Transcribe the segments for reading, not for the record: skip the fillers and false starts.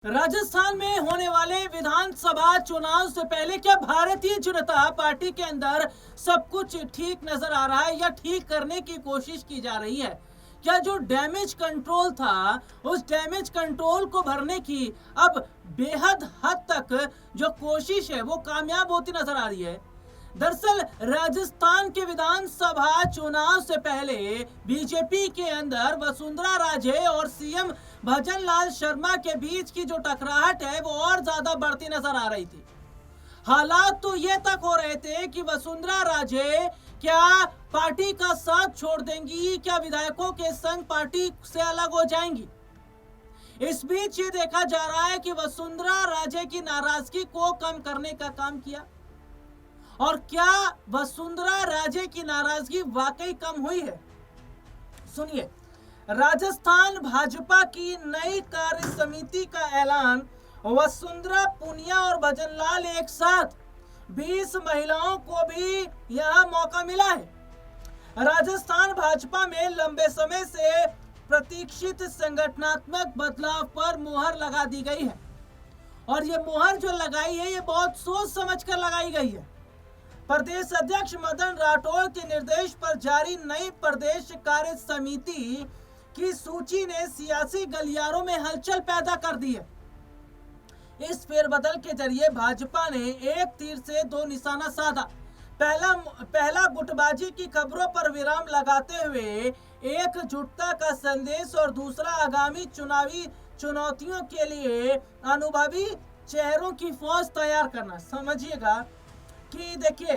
राजस्थान में होने वाले विधानसभा चुनाव से पहले क्या भारतीय जनता पार्टी के अंदर सब कुछ ठीक नजर आ रहा है या ठीक करने की कोशिश की जा रही है? क्या जो डैमेज कंट्रोल था उस डैमेज कंट्रोल को भरने की अब बेहद हद तक जो कोशिश है वो कामयाब होती नजर आ रही है? दरअसल राजस्थान के विधानसभा चुनाव से पहले बीजेपी के अंदर वसुंधरा राजे और सीएम भजनलाल शर्मा के बीच की जो टकराहट है वो और ज्यादा बढ़ती नजर आ रही थी। हालात तो ये तक हो रहे थे कि वसुंधरा राजे क्या पार्टी का साथ छोड़ देंगी, क्या विधायकों के संग पार्टी से अलग हो जाएंगी। इस बीच ये देखा जा रहा है कि वसुंधरा राजे की नाराजगी को कम करने का काम किया। और क्या वसुंधरा राजे की नाराजगी वाकई कम हुई है? सुनिए, राजस्थान भाजपा की नई कार्य समिति का ऐलान। वसुंधरा पुनिया और भजनलाल एक साथ, 20 महिलाओं को भी यह मौका मिला है। राजस्थान भाजपा में लंबे समय से प्रतीक्षित संगठनात्मक बदलाव पर मुहर लगा दी गई है और ये मुहर जो लगाई है ये बहुत सोच समझकर लगाई गई है। प्रदेश अध्यक्ष मदन राठौर के निर्देश पर जारी नई प्रदेश कार्य समिति की सूची ने सियासी गलियारों में हलचल पैदा कर दी है। इस फेरबदल के जरिए भाजपा ने एक तीर से दो निशाना साधा। पहला गुटबाजी की खबरों पर विराम लगाते हुए एकजुटता का संदेश और दूसरा आगामी चुनावी चुनौतियों के लिए अनुभवी चेहरों की फौज तैयार करना। समझिएगा कि देखिए,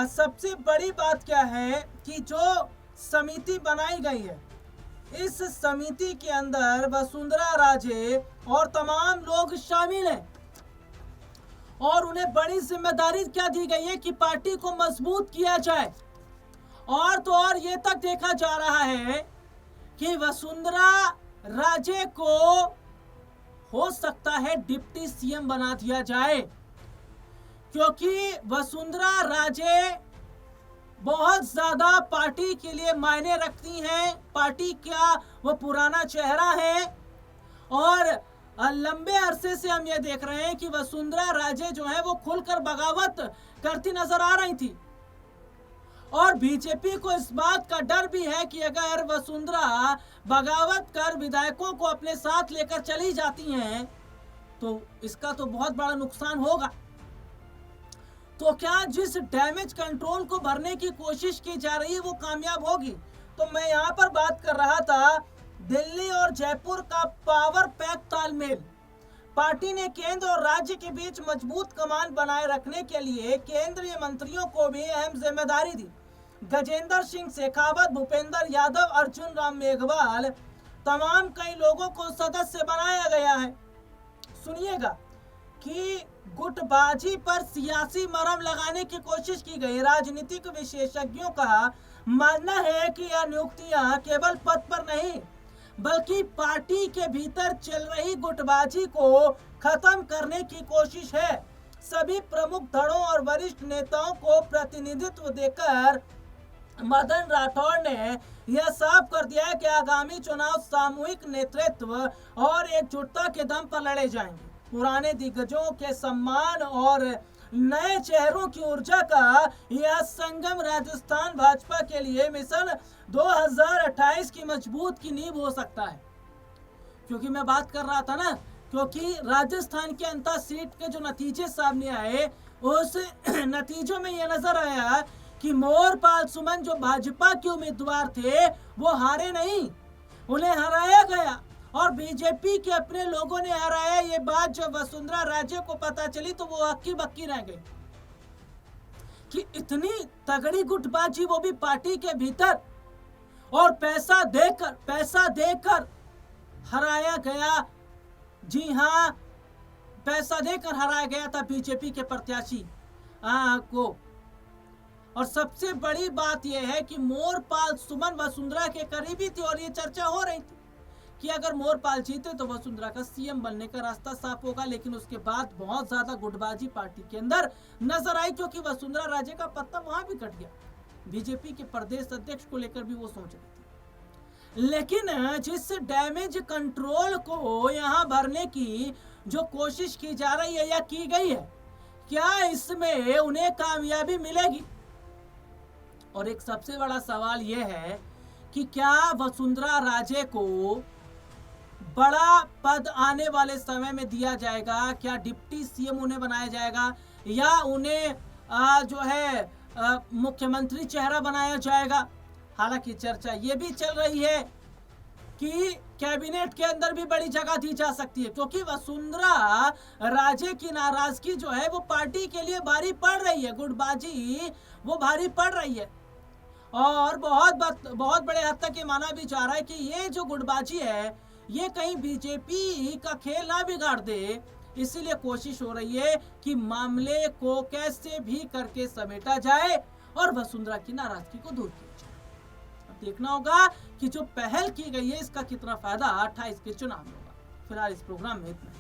सबसे बड़ी बात क्या है कि जो समिति बनाई गई है इस समिति के अंदर वसुंधरा राजे और तमाम लोग शामिल हैं और उन्हें बड़ी जिम्मेदारी क्या दी गई है कि पार्टी को मजबूत किया जाए। और तो और ये तक देखा जा रहा है कि वसुंधरा राजे को हो सकता है डिप्टी सीएम बना दिया जाए, क्योंकि वसुंधरा राजे बहुत ज्यादा पार्टी के लिए मायने रखती हैं। पार्टी का वो पुराना चेहरा है और लंबे अरसे से हम ये देख रहे हैं कि वसुंधरा राजे जो है वो खुलकर बगावत करती नजर आ रही थी और बीजेपी को इस बात का डर भी है कि अगर वसुंधरा बगावत कर विधायकों को अपने साथ लेकर चली जाती हैं तो इसका तो बहुत बड़ा नुकसान होगा। तो क्या जिस डैमेज कंट्रोल को भरने की कोशिश की जा रही है वो कामयाब होगी? तो मैं यहाँ पर बात कर रहा था दिल्ली और जयपुर का पावर पैक तालमेल। पार्टी ने केंद्र और राज्य के बीच मजबूत कमान बनाए रखने के लिए केंद्रीय मंत्रियों को भी अहम जिम्मेदारी दी। गजेंद्र सिंह शेखावत, भूपेंद्र यादव, अर्जुन राम मेघवाल, तमाम कई लोगों को सदस्य बनाया गया है। सुनिएगा कि गुटबाजी पर सियासी मरहम लगाने की कोशिश की गई। राजनीतिक विशेषज्ञों का मानना है कि यह नियुक्तियां केवल पद पर नहीं बल्कि पार्टी के भीतर चल रही गुटबाजी को खत्म करने की कोशिश है। सभी प्रमुख धड़ों और वरिष्ठ नेताओं को प्रतिनिधित्व देकर मदन राठौर ने यह साफ कर दिया है कि आगामी चुनाव सामूहिक नेतृत्व और एकजुटता के दम पर लड़े जाएंगे। पुराने दिग्गजों के सम्मान और नए चेहरों की ऊर्जा का यह संगम राजस्थान भाजपा के लिए मिशन 2028 की मजबूत की नींव हो सकता है। क्योंकि मैं बात कर रहा था ना, क्योंकि राजस्थान के अंतर सीट के जो नतीजे सामने आए उस नतीजों में यह नजर आया कि मोरपाल सुमन जो भाजपा के उम्मीदवार थे वो हारे नहीं, उन्हें हराया गया और बीजेपी के अपने लोगों ने हराया। ये बात जब वसुंधरा राजे को पता चली तो वो हक्की बक्की रह गई कि इतनी तगड़ी गुटबाजी, वो भी पार्टी के भीतर, और पैसा देकर हराया गया। जी हाँ, पैसा देकर हराया गया था बीजेपी के प्रत्याशी को। और सबसे बड़ी बात यह है कि मोरपाल सुमन वसुंधरा के करीबी थी और ये चर्चा हो रही थी कि अगर मोरपाल जीते तो वसुंधरा का सीएम बनने का रास्ता साफ होगा। लेकिन उसके बाद बहुत ज्यादा गुटबाजी पार्टी के अंदर नजर आई, क्योंकि वसुंधरा राजे का पत्ता वहां भी कट गया। बीजेपी के प्रदेश अध्यक्ष को लेकर भी वो सोच रही थी। लेकिन जिस डैमेज कंट्रोल को यहाँ भरने की जो कोशिश की जा रही है या की गई है, क्या इसमें उन्हें कामयाबी मिलेगी? और एक सबसे बड़ा सवाल यह है कि क्या वसुंधरा राजे को बड़ा पद आने वाले समय में दिया जाएगा? क्या डिप्टी सीएम उन्हें बनाया जाएगा या उन्हें जो है मुख्यमंत्री चेहरा बनाया जाएगा? हालांकि चर्चा ये भी चल रही है कि कैबिनेट के अंदर भी बड़ी जगह दी जा सकती है, क्योंकि वसुंधरा राजे की नाराजगी जो है वो पार्टी के लिए भारी पड़ रही है, गुटबाजी वो भारी पड़ रही है। और बहुत बड़े हद तक ये माना भी जा रहा है कि ये जो गुटबाजी है ये कहीं बीजेपी का खेल ना बिगाड़ दे, इसीलिए कोशिश हो रही है कि मामले को कैसे भी करके समेटा जाए और वसुंधरा की नाराजगी को दूर किया जाए। अब देखना होगा कि जो पहल की गई है इसका कितना फायदा 28 के चुनाव में होगा। फिलहाल इस प्रोग्राम में इतना।